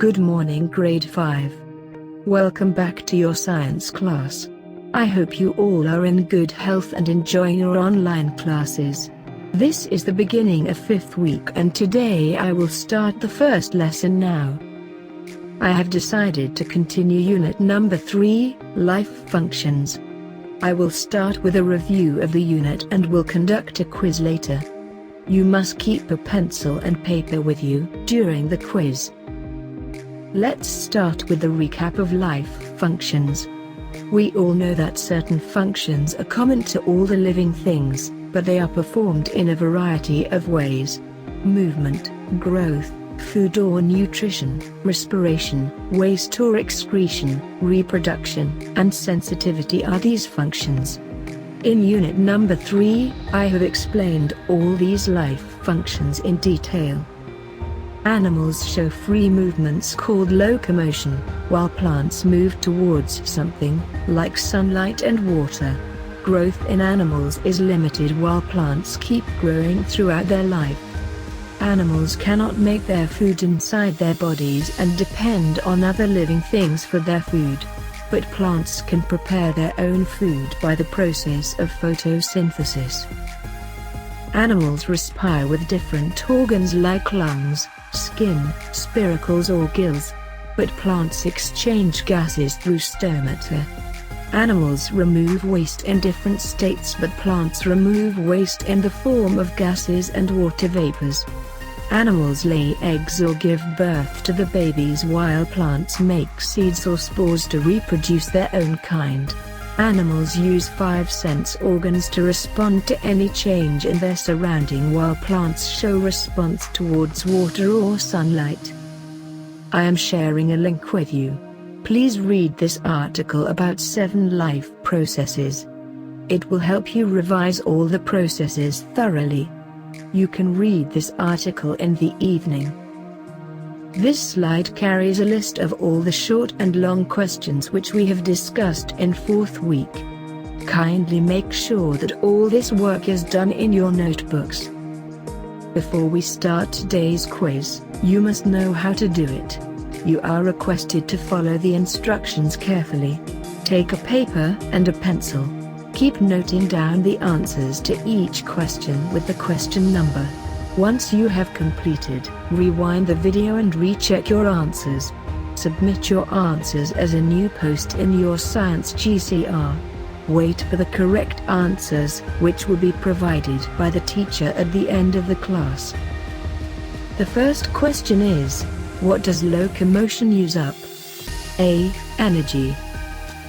Good morning, grade 5. Welcome back to your science class. I hope you all are in good health and enjoying your online classes. This is the beginning of 5th week and today I will start the first lesson now. I have decided to continue unit number 3, Life Functions. I will start with a review of the unit and will conduct a quiz later. You must keep a pencil and paper with you during the quiz. Let's start with the recap of life functions. We all know that certain functions are common to all the living things, but they are performed in a variety of ways. Movement, growth, food or nutrition, respiration, waste or excretion, reproduction, and sensitivity are these functions. In unit number 3, I have explained all these life functions in detail. Animals show free movements called locomotion, while plants move towards something, like sunlight and water. Growth in animals is limited while plants keep growing throughout their life. Animals cannot make their food inside their bodies and depend on other living things for their food. But plants can prepare their own food by the process of photosynthesis. Animals respire with different organs like lungs, skin, spiracles or gills. But plants exchange gases through stomata. Animals remove waste in different states but plants remove waste in the form of gases and water vapors. Animals lay eggs or give birth to the babies while plants make seeds or spores to reproduce their own kind. Animals use 5 sense organs to respond to any change in their surrounding while plants show response towards water or sunlight. I am sharing a link with you. Please read this article about 7 life processes. It will help you revise all the processes thoroughly. You can read this article in the evening. This slide carries a list of all the short and long questions which we have discussed in 4th week. Kindly make sure that all this work is done in your notebooks. Before we start today's quiz, you must know how to do it. You are requested to follow the instructions carefully. Take a paper and a pencil. Keep noting down the answers to each question with the question number. Once you have completed, rewind the video and recheck your answers. Submit your answers as a new post in your Science GCR. Wait for the correct answers, which will be provided by the teacher at the end of the class. The first question is, what does locomotion use up? A. Energy.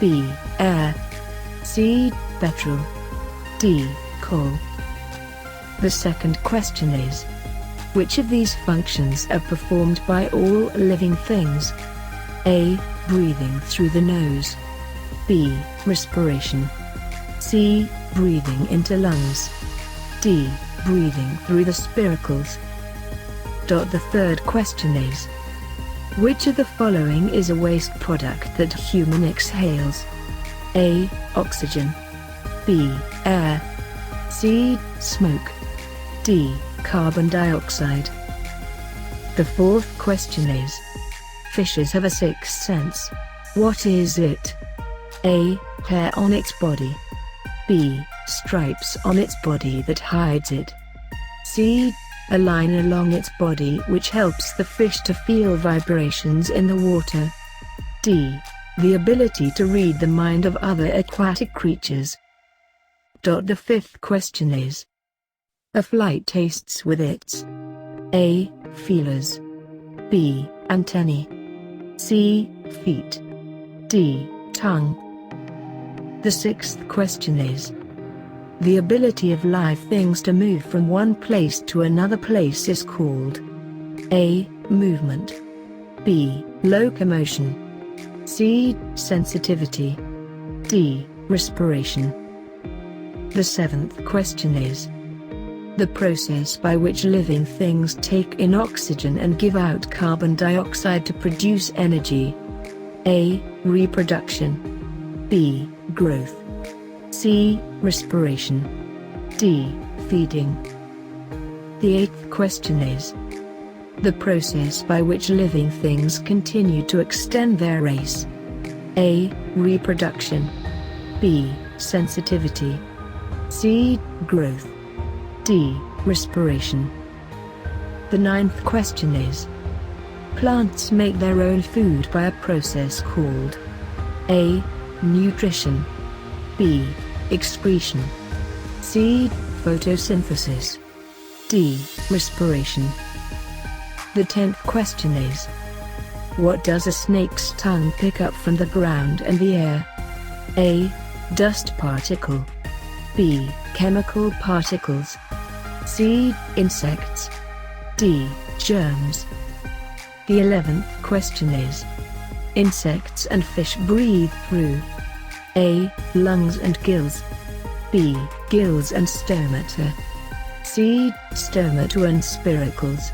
B. Air. C. Petrol. D. Coal. The second question is, which of these functions are performed by all living things? A. Breathing through the nose. B. Respiration. C. Breathing into lungs. D. Breathing through the spiracles. The third question is, which of the following is a waste product that human exhales? A. Oxygen. B. Air. C. Smoke. D. Carbon dioxide. The fourth question is, fishes have a 6th sense. What is it? A. Hair on its body. B. Stripes on its body that hides it. C. A line along its body which helps the fish to feel vibrations in the water. D. The ability to read the mind of other aquatic creatures. The fifth question is, a fly tastes with its A. Feelers. B. Antennae. C. Feet. D. Tongue. The sixth question is, the ability of live things to move from one place to another place is called A. Movement. B. Locomotion. C. Sensitivity. D. Respiration. The seventh question is, the process by which living things take in oxygen and give out carbon dioxide to produce energy. A. Reproduction. B. Growth. C. Respiration. D. Feeding. The eighth question is, The process by which living things continue to extend their race. A. Reproduction. B. Sensitivity. C. Growth. D. Respiration. The ninth question is: plants make their own food by a process called A. Nutrition. B. Excretion. C. Photosynthesis. D. Respiration. The 10th question is: what does a snake's tongue pick up from the ground and the air? A. Dust particle. B. Chemical particles. C. Insects. D. Germs. The 11th question is: insects and fish breathe through A. lungs and gills. B. gills and stomata. C. stomata and spiracles.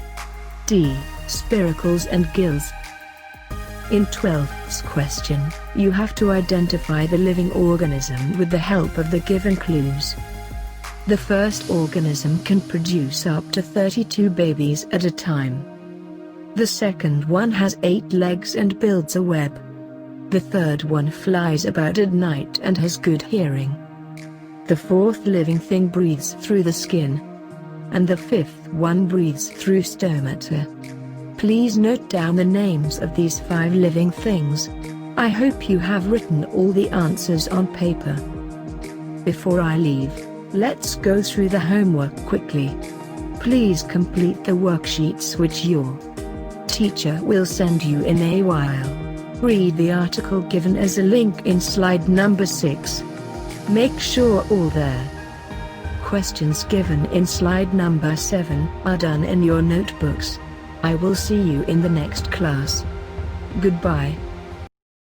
D. spiracles and gills. In 12th question, you have to identify the living organism with the help of the given clues. The first organism can produce up to 32 babies at a time. The second one has 8 legs and builds a web. The third one flies about at night and has good hearing. The fourth living thing breathes through the skin. And the fifth one breathes through stomata. Please note down the names of these 5 living things. I hope you have written all the answers on paper. Before I leave, let's go through the homework quickly. Please complete the worksheets which your teacher will send you in a while. Read the article given as a link in slide number 6. Make sure all the questions given in slide number 7 are done in your notebooks. I will see you in the next class. Goodbye.